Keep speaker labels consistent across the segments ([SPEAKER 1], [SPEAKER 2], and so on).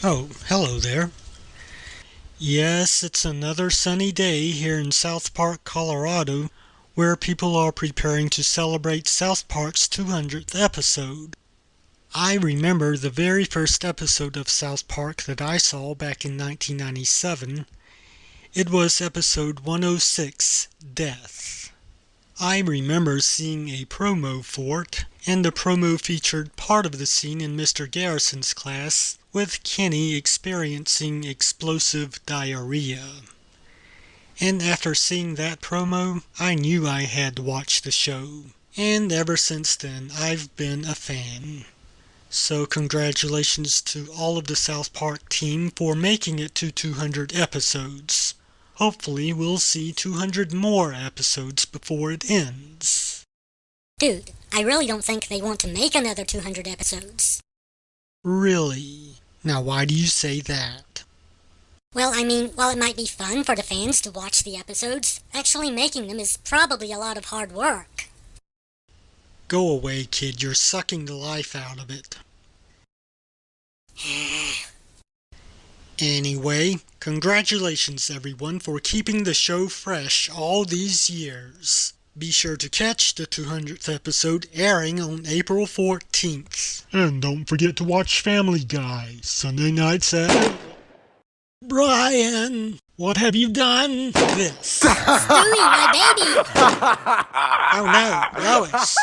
[SPEAKER 1] Oh, hello there. Yes, it's another sunny day here in South Park, Colorado, where people are preparing to celebrate South Park's 200th episode. I remember the very first episode of South Park that I saw back in 1997. It was episode 106, Death. I remember seeing a promo for it, and the promo featured part of the scene in Mr. Garrison's class with Kenny experiencing explosive diarrhea. And after seeing that promo, I knew I had to watch the show. And ever since then, I've been a fan. So congratulations to all of the South Park team for making it to 200 episodes. Hopefully we'll see 200 more episodes before it ends.
[SPEAKER 2] Dude, I really don't think they want to make another 200 episodes.
[SPEAKER 1] Really? Now why do you say that?
[SPEAKER 2] Well, I mean, while it might be fun for the fans to watch the episodes, actually making them is probably a lot of hard work.
[SPEAKER 1] Go away, kid, you're sucking the life out of it. Anyway, congratulations everyone for keeping the show fresh all these years. Be sure to catch the 200th episode airing on April 14th.
[SPEAKER 3] And don't forget to watch Family Guy, Sunday nights at... Brian, what have you done?
[SPEAKER 1] This.
[SPEAKER 2] Stewie, my baby!
[SPEAKER 1] Oh no, Lois!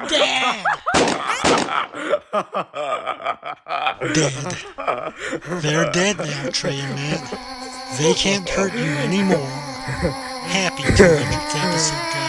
[SPEAKER 2] Dad!
[SPEAKER 1] Dead. They're dead now, Trey and Matt. They can't hurt you anymore. Happy 200th episode, guys.